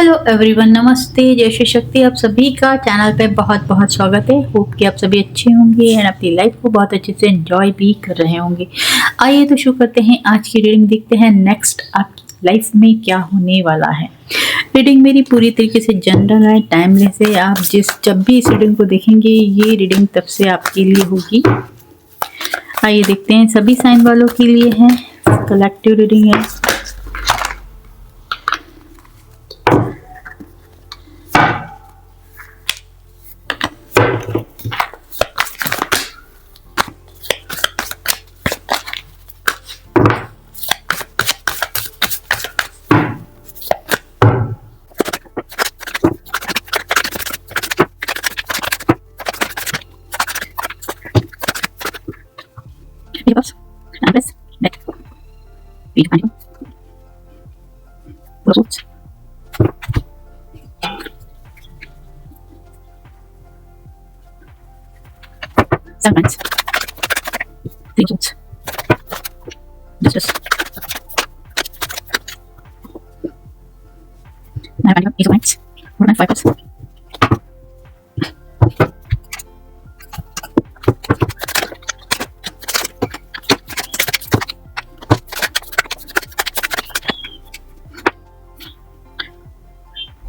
Hello everyone, नमस्ते, जय श्री शक्ति। आप सभी का चैनल पे बहुत बहुत स्वागत है। होप कि आप सभी अच्छे होंगे एंड अपनी लाइफ को बहुत अच्छे से एंजॉय भी कर रहे होंगे। आइए तो शुरू करते हैं आज की रीडिंग। देखते हैं नेक्स्ट आपकी लाइफ में क्या होने वाला है। रीडिंग मेरी पूरी तरीके से जनरल है, टाइमलेस है। आप जब भी इस रीडिंग को देखेंगे ये रीडिंग तब से आपके लिए होगी। आइए देखते हैं, सभी साइन वालों के लिए है, कलेक्टिव रीडिंग है। Universe, Empress, Net, Page Manual, Crossroads, Seven Minds, Three Swords, Justice, Nine Manual, Ace of Wands, Woman and Five Cups,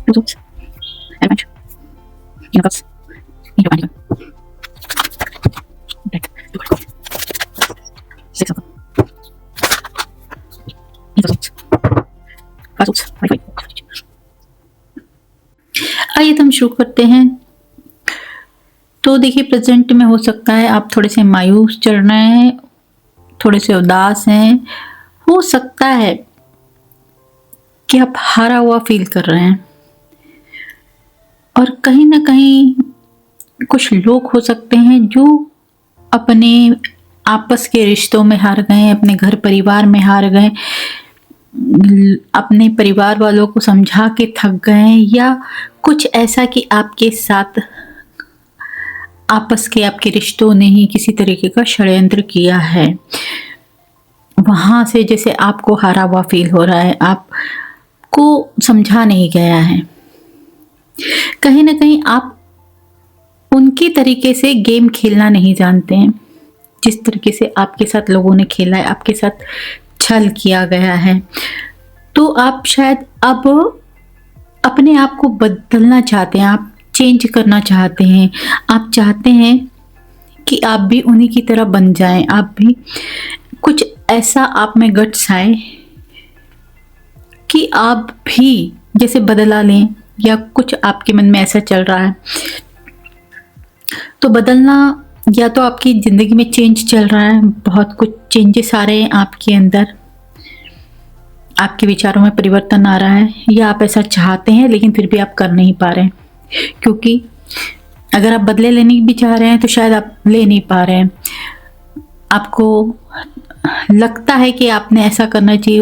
Two Swords, Avalanche, King of Cups, Angel of Pentacle, Death, Two Cups, Six of Cups, Eight of Swords, Five Swords, Five Five. आइए तो हम शुरू करते हैं। तो देखिए, present में हो सकता है आप थोड़े से मायूस चल रहे हैं, थोड़े से उदास हैं। हो सकता है कि आप हारा हुआ फील कर रहे हैं, और कहीं ना कहीं कुछ लोग हो सकते हैं जो अपने आपस के रिश्तों में हार गए, अपने घर परिवार में हार गए, अपने परिवार वालों को समझा के थक गए, या कुछ ऐसा कि आपके साथ आपस के आपके रिश्तों ने ही किसी तरीके का षड्यंत्र किया है। वहां से जैसे आपको हारा हुआ फील हो रहा है, आपको समझा नहीं गया है। कहीं ना कहीं आप उनकी तरीके से गेम खेलना नहीं जानते हैं, जिस तरीके से आपके साथ लोगों ने खेला है, आपके साथ छल किया गया है। तो आप शायद अब अपने आप को बदलना चाहते हैं, आप चेंज करना चाहते हैं। आप चाहते हैं कि आप भी उन्हीं की तरह बन जाएं, आप भी कुछ ऐसा आप में गट्स आए कि आप भी जैसे बदला लें, या कुछ आपके मन में ऐसा चल रहा है। तो बदलना, या तो आपकी ज़िंदगी में चेंज चल रहा है, बहुत कुछ चेंजेस आ रहे हैं आपके अंदर, आपके विचारों में परिवर्तन आ रहा है, या आप ऐसा चाहते हैं लेकिन फिर भी आप कर नहीं पा रहे हैं। क्योंकि अगर आप बदले लेने भी चाह रहे हैं तो शायद आप ले नहीं पा रहे हैं। आपको लगता है कि आपने ऐसा करना चाहिए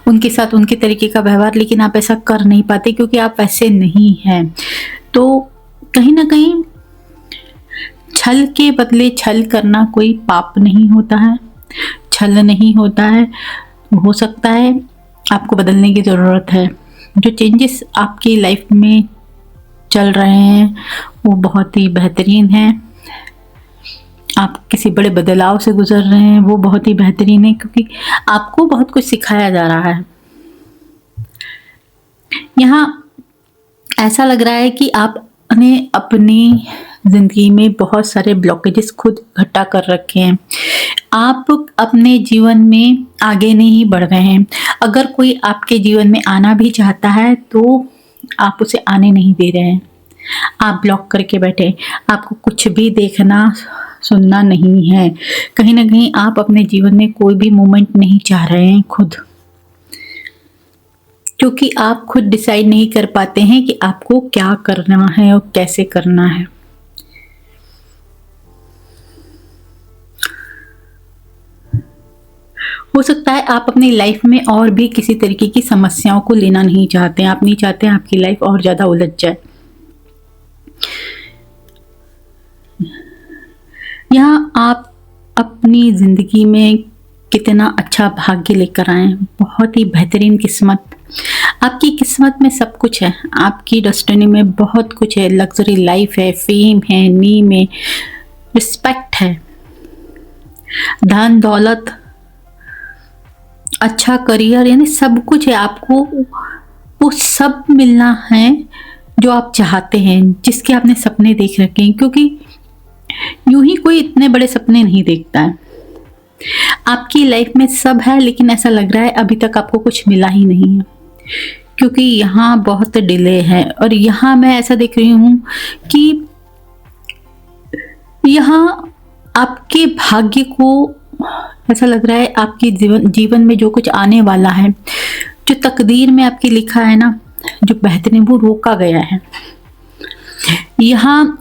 उनके साथ, उनके तरीके का व्यवहार, लेकिन आप ऐसा कर नहीं पाते क्योंकि आप वैसे नहीं हैं। तो कहीं ना कहीं छल के बदले छल करना कोई पाप नहीं होता है, छल नहीं होता है। हो सकता है आपको बदलने की ज़रूरत है। जो चेंजेस आपकी लाइफ में चल रहे हैं वो बहुत ही बेहतरीन हैं। आप किसी बड़े बदलाव से गुजर रहे हैं, वो बहुत ही बेहतरीन है, क्योंकि आपको बहुत कुछ सिखाया जा रहा है। यहाँ ऐसा लग रहा है कि आपने अपनी ज़िंदगी में बहुत सारे ब्लॉकेजेस खुद इकट्ठा कर रखे हैं। आप अपने जीवन में आगे नहीं बढ़ रहे हैं। अगर कोई आपके जीवन में आना भी चाहता है तो आप उसे आने नहीं दे रहे हैं। आप ब्लॉक करके बैठे, आपको कुछ भी देखना सुनना नहीं है। कहीं ना कहीं आप अपने जीवन में कोई भी मोमेंट नहीं चाह रहे हैं खुद, क्योंकि आप खुद डिसाइड नहीं कर पाते हैं कि आपको क्या करना है और कैसे करना है। हो सकता है आप अपनी लाइफ में और भी किसी तरीके की समस्याओं को लेना नहीं चाहते हैं। आप नहीं चाहते हैं आपकी लाइफ और ज़्यादा उलझ जाए। यहाँ आप अपनी ज़िंदगी में कितना अच्छा भाग्य लेकर आए, बहुत ही बेहतरीन किस्मत। आपकी किस्मत में सब कुछ है, आपकी डेस्टिनी में बहुत कुछ है, लग्ज़री लाइफ़ है, फ़ेम है, नेम है, रिस्पेक्ट है, धन-दौलत, अच्छा करियर, यानी सब कुछ है। आपको वो सब मिलना है जो आप चाहते हैं, जिसके आपने सपने देख रखे हैं, क्योंकि यूँ ही कोई इतने बड़े सपने नहीं देखता है। आपकी लाइफ़ में सब है, लेकिन ऐसा लग रहा है अभी तक आपको कुछ मिला ही नहीं है। क्योंकि यहाँ बहुत डिले है, और यहाँ मैं ऐसा देख रही हूँ कि यहाँ आपके भाग्य को, ऐसा लग रहा है आपके जीवन में जो कुछ आने वाला है, जो तकदीर में आपकी लिखा है ना, जो बेहतरीन, वो रोका गया है। यहाँ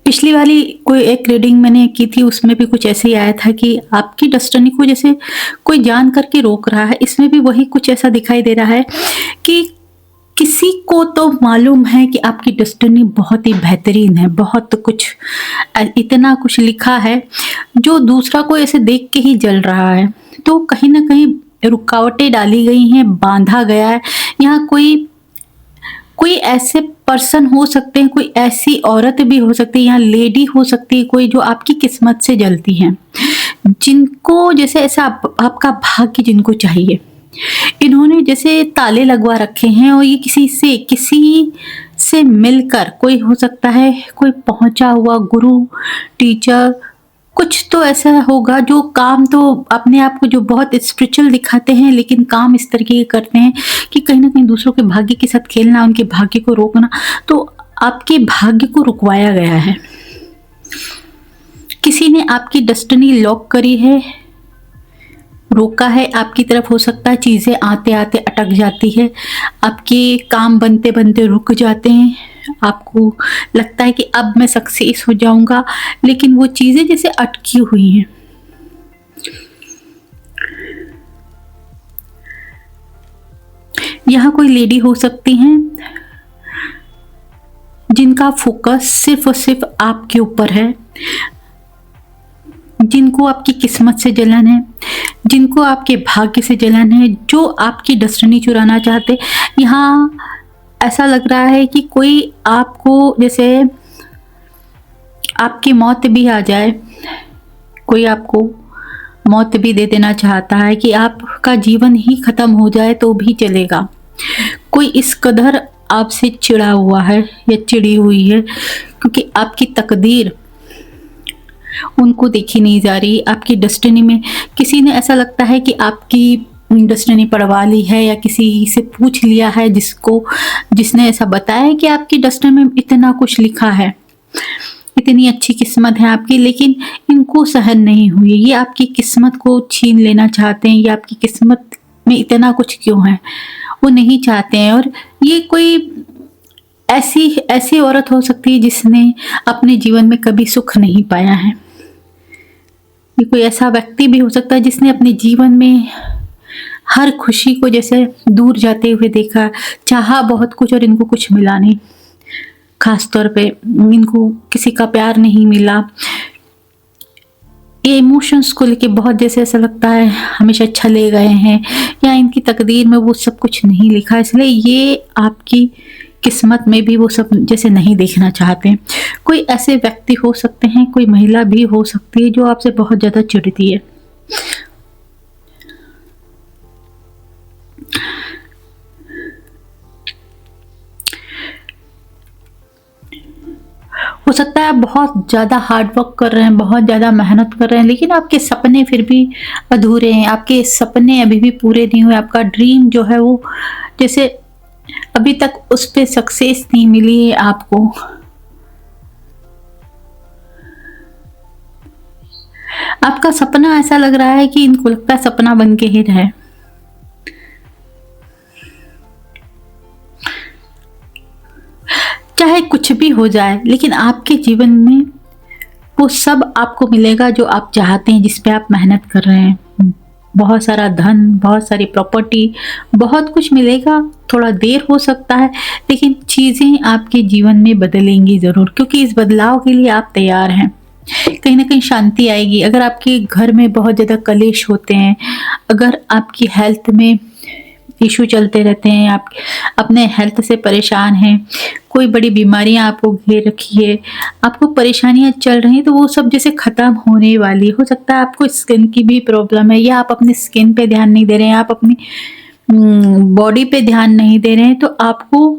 पिछली वाली कोई एक रीडिंग मैंने की थी, उसमें भी कुछ ऐसे ही आया था कि आपकी डेस्टिनी को जैसे कोई जान करके रोक रहा है। इसमें भी वही कुछ ऐसा दिखाई दे रहा है कि किसी को तो मालूम है कि आपकी डेस्टिनी बहुत ही बेहतरीन है, बहुत कुछ इतना कुछ लिखा है जो दूसरा कोई ऐसे देख के ही जल रहा है। तो कहीं न कहीं रुकावटें डाली गई हैं, बाँधा गया है। यहाँ कोई कोई ऐसे पर्सन हो सकते हैं, कोई ऐसी औरत भी हो सकती है, यहाँ लेडी हो सकती है कोई, जो आपकी किस्मत से जलती हैं, जिनको जैसे ऐसा आपका भाग्य जिनको चाहिए। इन्होंने जैसे ताले लगवा रखे हैं, और ये किसी से मिलकर, कोई हो सकता है कोई पहुँचा हुआ गुरु, टीचर, कुछ तो ऐसा होगा जो काम तो अपने आप को जो बहुत स्पिरिचुअल दिखाते हैं, लेकिन काम इस तरीके के करते हैं कि कहीं न कहीं दूसरों के भाग्य के साथ खेलना, उनके भाग्य को रोकना। तो आपके भाग्य को रुकवाया गया है। किसी ने आपकी डेस्टिनी लॉक करी है, रोका है आपकी तरफ। हो सकता है चीज़ें आते-आते अटक जाती है, आपके काम बनते-बनते रुक जाते हैं। आपको लगता है कि अब मैं सक्सेस हो जाऊँगा, लेकिन वो चीज़ें जैसे अटकी हुई हैं। यहाँ कोई लेडी हो सकती हैं जिनका फोकस सिर्फ़ और सिर्फ़ आपके ऊपर है, जिनको आपकी किस्मत से जलन है, जिनको आपके भाग्य से जलन है, जो आपकी डेस्टिनी चुराना चाहते। यहाँ ऐसा लग रहा है कि कोई आपको, जैसे आपकी मौत भी आ जाए, कोई आपको मौत भी दे देना चाहता है कि आपका जीवन ही खत्म हो जाए तो भी चलेगा। कोई इस कदर आपसे चिढ़ा हुआ है या चिढ़ी हुई है, क्योंकि आपकी तकदीर उनको देखी नहीं जा रही। आपकी डेस्टिनी में किसी ने, ऐसा लगता है कि आपकी डेस्टिनी पढ़वा ली है, या किसी से पूछ लिया है जिसने ऐसा बताया है कि आपकी डेस्टिनी में इतना कुछ लिखा है, इतनी अच्छी किस्मत है आपकी, लेकिन इनको सहन नहीं हुई। ये आपकी किस्मत को छीन लेना चाहते हैं, ये आपकी किस्मत में इतना कुछ क्यों है, वो नहीं चाहते हैं। और ये कोई ऐसी औरत हो सकती है जिसने अपने जीवन में कभी सुख नहीं पाया है। ये कोई ऐसा व्यक्ति भी हो सकता है जिसने अपने जीवन में हर खुशी को जैसे दूर जाते हुए देखा, चाहा बहुत कुछ और इनको कुछ मिला नहीं। खास तौर पे इनको किसी का प्यार नहीं मिला। ये इमोशंस को लेके बहुत जैसे ऐसा लगता है हमेशा छले गए हैं, या इनकी तकदीर में वो सब कुछ नहीं लिखा, इसलिए ये आपकी किस्मत में भी वो सब जैसे नहीं देखना चाहते। कोई ऐसे व्यक्ति हो सकते हैं, कोई महिला भी हो सकती है जो आपसे बहुत ज़्यादा चिढ़ती है। हो सकता है आप बहुत ज़्यादा हार्ड वर्क कर रहे हैं, बहुत ज़्यादा मेहनत कर रहे हैं, लेकिन आपके सपने फिर भी अधूरे हैं, आपके सपने अभी भी पूरे नहीं हुए। आपका ड्रीम जो है वो जैसे अभी तक उस पे सक्सेस नहीं मिली है आपको। आपका सपना ऐसा लग रहा है कि इनको लगता है सपना बन के ही रहे। चाहे कुछ भी हो जाए, लेकिन आपके जीवन में वो सब आपको मिलेगा जो आप चाहते हैं, जिस पे आप मेहनत कर रहे हैं। बहुत सारा धन, बहुत सारी प्रॉपर्टी, बहुत कुछ मिलेगा। थोड़ा देर हो सकता है, लेकिन चीज़ें आपके जीवन में बदलेंगी ज़रूर, क्योंकि इस बदलाव के लिए आप तैयार हैं। कहीं ना कहीं शांति आएगी। अगर आपके घर में बहुत ज़्यादा कलेश होते हैं, अगर आपकी हेल्थ में इशू चलते रहते हैं, आप अपने हेल्थ से परेशान हैं, कोई बड़ी बीमारियां आपको घेर रखी है, आपको परेशानियां चल रही हैं, तो वो सब जैसे ख़त्म होने वाली हो सकता है। आपको स्किन की भी प्रॉब्लम है या आप अपनी स्किन पे ध्यान नहीं दे रहे हैं, आप अपनी बॉडी पे ध्यान नहीं दे रहे हैं, तो आपको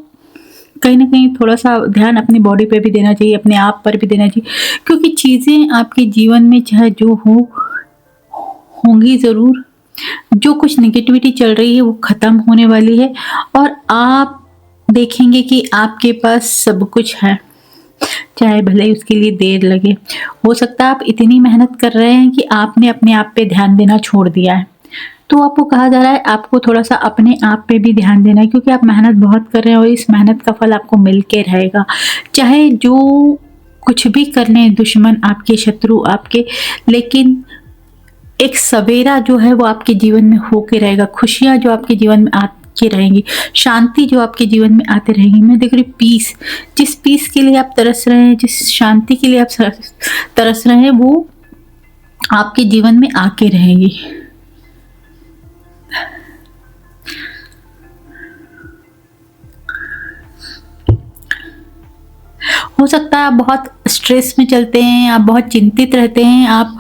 कहीं न कहीं थोड़ा-सा ध्यान अपनी बॉडी पे भी देना चाहिए, अपने आप पर भी देना चाहिए, क्योंकि चीज़ें आपके जीवन में चाहे जो हो, होंगी ज़रूर। जो कुछ नेगेटिविटी चल रही है वो ख़त्म होने वाली है और आप देखेंगे कि आपके पास सब कुछ है, चाहे भले ही उसके लिए देर लगे। हो सकता है आप इतनी मेहनत कर रहे हैं कि आपने अपने आप पे ध्यान देना छोड़ दिया है। तो आपको कहा जा रहा है आपको थोड़ा-सा अपने आप पे भी ध्यान देना है, क्योंकि आप मेहनत बहुत कर रहे हैं और इस मेहनत का फल आपको मिल के रहेगा। चाहे जो कुछ भी कर लें दुश्मन आपके, शत्रु आपके, लेकिन एक सवेरा जो है वो आपके जीवन में होके रहेगा, खुशियाँ जो आपके जीवन में आती रहेंगी, शांति जो आपके जीवन में आती रहेगी। मैं देख रही हूँ पीस, जिस पीस के लिए आप तरस रहे हैं, जिस शांति के लिए आप तरस रहे हैं, वो आपके जीवन में आके रहेगी। हो सकता है आप बहुत स्ट्रेस में चलते हैं, आप बहुत चिंतित रहते हैं, आप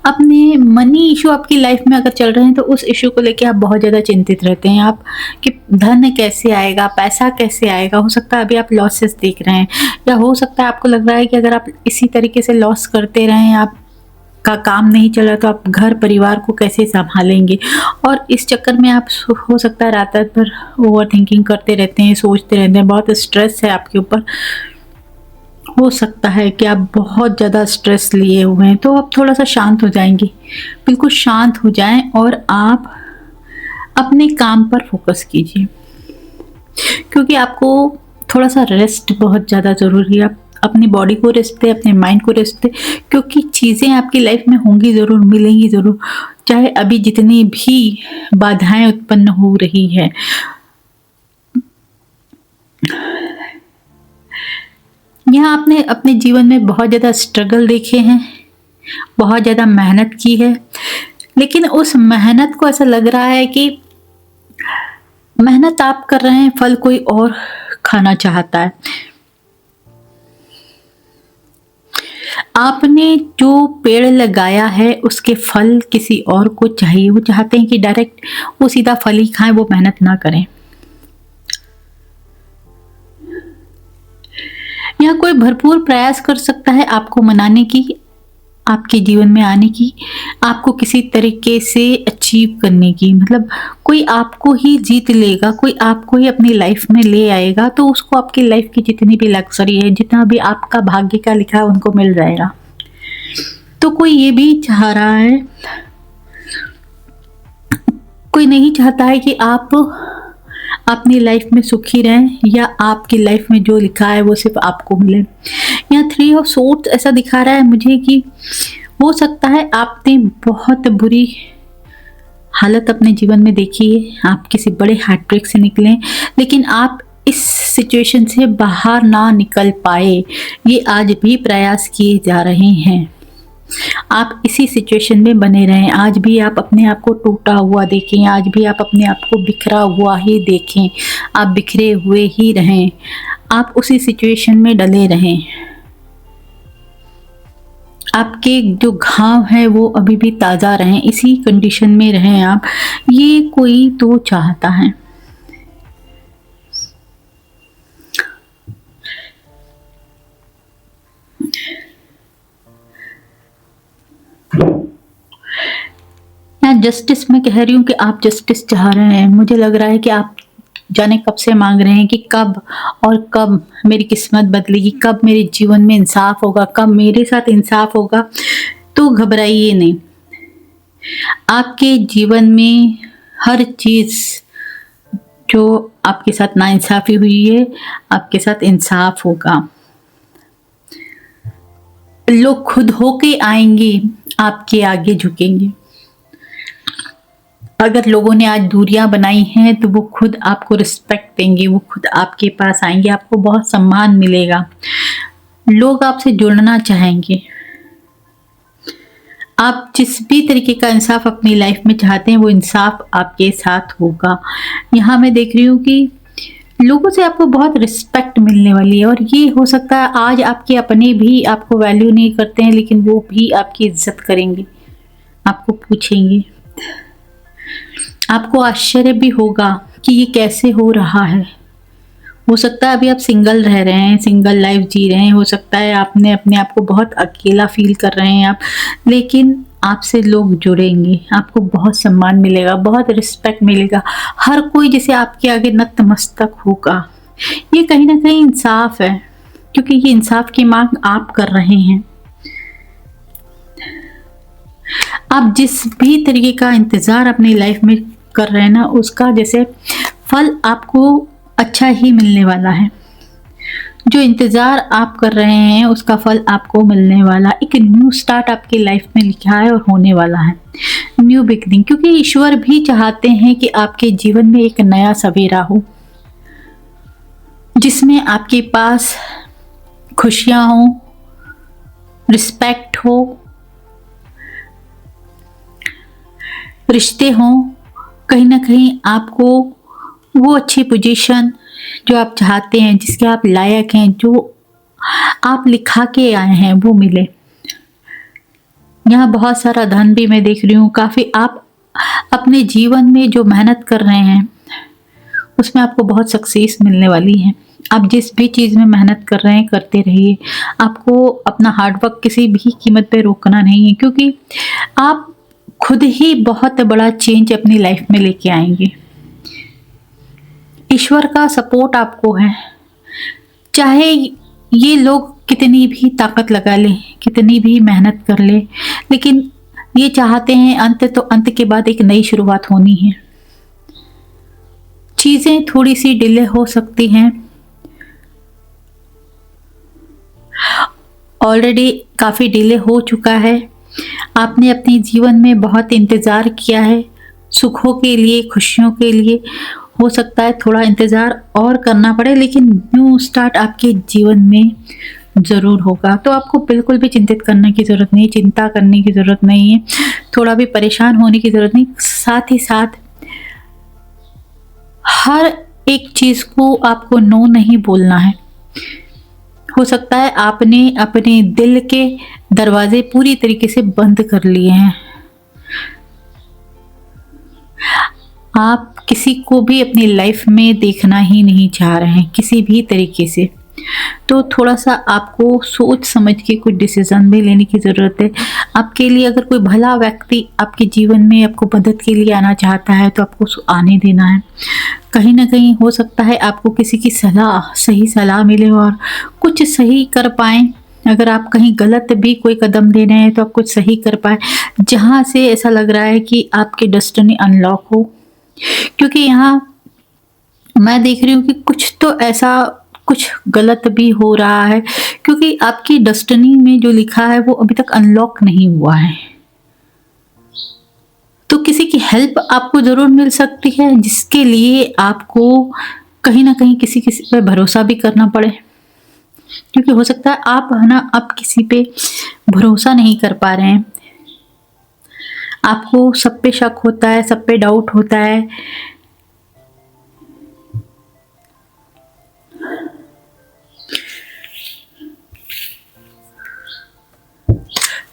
अपने मनी इशू आपकी लाइफ में अगर चल रहे हैं तो उस इशू को लेके आप बहुत ज़्यादा चिंतित रहते हैं। आप कि धन कैसे आएगा, पैसा कैसे आएगा। हो सकता है अभी आप लॉसेस देख रहे हैं, या हो सकता है आपको लग रहा है कि अगर आप इसी तरीके से लॉस करते रहें, आप का काम नहीं चला तो आप घर परिवार को कैसे संभालेंगे। और इस चक्कर में आप हो सकता है रात रात भर ओवर थिंकिंग करते रहते हैं, सोचते रहते हैं, बहुत स्ट्रेस है आपके ऊपर। हो सकता है कि आप बहुत ज़्यादा स्ट्रेस लिए हुए हैं, तो आप थोड़ा-सा शांत हो जाएँगी। बिल्कुल शांत हो जाएँ और आप अपने काम पर फ़ोकस कीजिए, क्योंकि आपको थोड़ा-सा रेस्ट बहुत ज़्यादा ज़रूरी है। आप अपनी बॉडी को रेस्ट दें, अपने माइंड को रेस्ट दें, क्योंकि चीज़ें आपकी लाइफ में होंगी ज़रूर, मिलेंगी ज़रूर। चाहे अभी जितनी भी बाधाएँ उत्पन्न हो रही हैं। यहाँ आपने अपने जीवन में बहुत ज़्यादा स्ट्रगल देखे हैं, बहुत ज़्यादा मेहनत की है, लेकिन उस मेहनत को ऐसा लग रहा है कि मेहनत आप कर रहे हैं, फल कोई और खाना चाहता है। आपने जो पेड़ लगाया है उसके फल किसी और को चाहिए, वो चाहते हैं कि डायरेक्ट वो सीधा फल ही खाएँ, वो मेहनत ना करें। यहाँ कोई भरपूर प्रयास कर सकता है आपको मनाने की, आपके जीवन में आने की, आपको किसी तरीके से अचीव करने की। मतलब कोई आपको ही जीत लेगा, कोई आपको ही अपनी लाइफ में ले आएगा, तो उसको आपकी लाइफ की जितनी भी लग्ज़री है, जितना भी आपका भाग्य का लिखा है, उनको मिल जाएगा। तो कोई ये भी चाह रहा है, कोई नहीं चाहता है कि आप अपनी लाइफ में सुखी रहें, या आपकी लाइफ में जो लिखा है वो सिर्फ आपको मिले। यहाँ 3 ऑफ सोर्ड्स ऐसा दिखा रहा है मुझे कि हो सकता है आपने बहुत बुरी हालत अपने जीवन में देखी है, आप किसी बड़े हार्ट ब्रेक से निकले, लेकिन आप इस सिचुएशन से बाहर ना निकल पाए। ये आज भी प्रयास किए जा रहे हैं। आप इसी सिचुएशन में बने रहें, आज भी आप अपने आप को टूटा हुआ देखें, आज भी आप अपने आप को बिखरा हुआ ही देखें, आप बिखरे हुए ही रहें, आप उसी सिचुएशन में डले रहें। आपके जो घाव हैं वो अभी भी ताज़ा रहें, इसी कंडीशन में रहें आप, ये कोई तो चाहता है। यहाँ जस्टिस मैं कह रही हूँ कि आप जस्टिस चाह रहे हैं। मुझे लग रहा है कि आप जाने कब से मांग रहे हैं कि कब और कब मेरी किस्मत बदलेगी, कब मेरे जीवन में इंसाफ होगा, कब मेरे साथ इंसाफ होगा। तो घबराइए नहीं, आपके जीवन में हर चीज़ जो आपके साथ नाइंसाफ़ी हुई है, आपके साथ इंसाफ होगा। लोग खुद होके आएंगे, आपके आगे झुकेंगे। अगर लोगों ने आज दूरियां बनाई हैं तो वो खुद आपको रिस्पेक्ट देंगे, वो खुद आपके पास आएंगे, आपको बहुत सम्मान मिलेगा। लोग आपसे जुड़ना चाहेंगे, आप जिस भी तरीके का इंसाफ अपनी लाइफ में चाहते हैं वो इंसाफ आपके साथ होगा। यहाँ मैं देख रही हूँ कि लोगों से आपको बहुत रिस्पेक्ट मिलने वाली है, और ये हो सकता है आज आपके अपने भी आपको वैल्यू नहीं करते हैं, लेकिन वो भी आपकी इज्जत करेंगे, आपको पूछेंगे। आपको आश्चर्य भी होगा कि ये कैसे हो रहा है। हो सकता है अभी आप सिंगल रह रहे हैं, सिंगल लाइफ जी रहे हैं, हो सकता है आपने अपने आप को बहुत अकेला फील कर रहे हैं आप, लेकिन आपसे लोग जुड़ेंगे, आपको बहुत सम्मान मिलेगा, बहुत रिस्पेक्ट मिलेगा। हर कोई जैसे आपके आगे नतमस्तक होगा। ये कहीं ना कहीं इंसाफ है, क्योंकि ये इंसाफ की मांग आप कर रहे हैं। आप जिस भी तरीके का इंतजार अपनी लाइफ में कर रहे हैं ना, उसका जैसे फल आपको अच्छा ही मिलने वाला है। जो इंतजार आप कर रहे हैं उसका फल आपको मिलने वाला। एक न्यू स्टार्ट आपकी लाइफ में लिखा है और होने वाला है, न्यू बिगनिंग। क्योंकि ईश्वर भी चाहते हैं कि आपके जीवन में एक नया सवेरा हो, जिसमें आपके पास खुशियां हो, रिस्पेक्ट हो, रिश्ते हो, कहीं ना कहीं आपको वो अच्छी पोजीशन जो आप चाहते हैं, जिसके आप लायक हैं, जो आप लिखा के आए हैं, वो मिले। यहाँ बहुत सारा धन भी मैं देख रही हूँ। काफ़ी आप अपने जीवन में जो मेहनत कर रहे हैं उसमें आपको बहुत सक्सेस मिलने वाली है। आप जिस भी चीज़ में मेहनत कर रहे हैं करते रहिए। आपको अपना हार्डवर्क किसी भी कीमत पे रोकना नहीं है, क्योंकि आप खुद ही बहुत बड़ा चेंज अपनी लाइफ में लेके आएंगे। ईश्वर का सपोर्ट आपको है। चाहे ये लोग कितनी भी ताकत लगा लें, कितनी भी मेहनत कर ले, लेकिन ये चाहते हैं अंत, तो अंत के बाद एक नई शुरुआत होनी है। चीजें थोड़ी सी डिले हो सकती हैं, ऑलरेडी काफी डिले हो चुका है। आपने अपने जीवन में बहुत इंतजार किया है सुखों के लिए, खुशियों के लिए। हो सकता है थोड़ा इंतजार और करना पड़े, लेकिन न्यू स्टार्ट आपके जीवन में जरूर होगा। तो आपको बिल्कुल भी चिंतित करने की जरूरत नहीं, चिंता करने की जरूरत नहीं है, थोड़ा भी परेशान होने की जरूरत नहीं। साथ ही साथ हर एक चीज को आपको नो नहीं बोलना है। हो सकता है आपने अपने दिल के दरवाजे पूरी तरीके से बंद कर लिए हैं। आप किसी को भी अपनी लाइफ में देखना ही नहीं चाह रहे हैं किसी भी तरीके से। तो थोड़ा सा आपको सोच समझ के कुछ डिसीजन भी लेने की ज़रूरत है। आपके लिए अगर कोई भला व्यक्ति आपके जीवन में आपको मदद के लिए आना चाहता है तो आपको आने देना है। कहीं ना कहीं हो सकता है आपको किसी की सलाह, सही सलाह मिले और कुछ सही कर पाएँ। अगर आप कहीं गलत भी कोई कदम ले रहे हैं तो आप कुछ सही कर पाए, जहाँ से ऐसा लग रहा है कि आपकी डेस्टिनी अनलॉक हो। क्योंकि यहाँ मैं देख रही हूँ कि कुछ तो ऐसा कुछ गलत भी हो रहा है, क्योंकि आपकी डेस्टिनी में जो लिखा है वो अभी तक अनलॉक नहीं हुआ है। तो किसी की हेल्प आपको जरूर मिल सकती है, जिसके लिए आपको कहीं ना कहीं किसी पे भरोसा भी करना पड़े। क्योंकि हो सकता है आप है ना, आप किसी पे भरोसा नहीं कर पा रहे हैं, आपको सब पे शक होता है, सब पे डाउट होता है।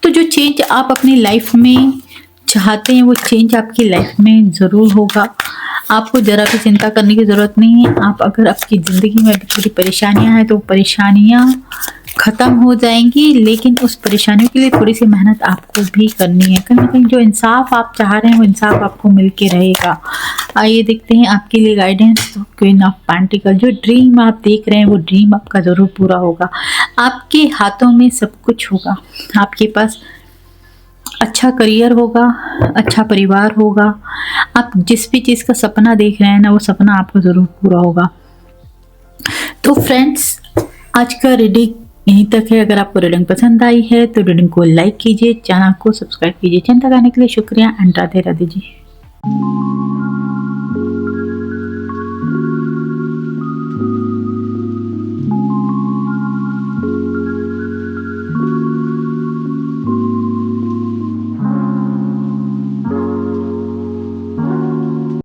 तो जो चेंज आप अपनी लाइफ में चाहते हैं वो चेंज आपकी लाइफ में ज़रूर होगा। आपको ज़रा भी चिंता करने की ज़रूरत नहीं है। आप अगर आपकी ज़िंदगी में थोड़ी परेशानियां हैं तो परेशानियां ख़त्म हो जाएंगी, लेकिन उस परेशानियों के लिए थोड़ी सी मेहनत आपको भी करनी है। कहीं ना कहीं जो इंसाफ आप चाह रहे हैं वो इंसाफ आपको मिल के रहेगा। आइए देखते हैं आपके लिए गाइडेंस। तो क्वीन ऑफ पेंटिकल, जो ड्रीम आप देख रहे हैं वो ड्रीम आपका ज़रूर पूरा होगा। आपके हाथों में सब कुछ होगा। आपके पास अच्छा करियर होगा, अच्छा परिवार होगा। आप जिस भी चीज़ का सपना देख रहे हैं ना, वो सपना आपको ज़रूर पूरा होगा। तो फ्रेंड्स, आज का रीडिंग यहीं तक है। अगर आपको रीडिंग पसंद आई है तो रीडिंग को लाइक कीजिए, चैनल को सब्सक्राइब कीजिए। चिंता करने के लिए शुक्रिया एंड राधे राधे जी।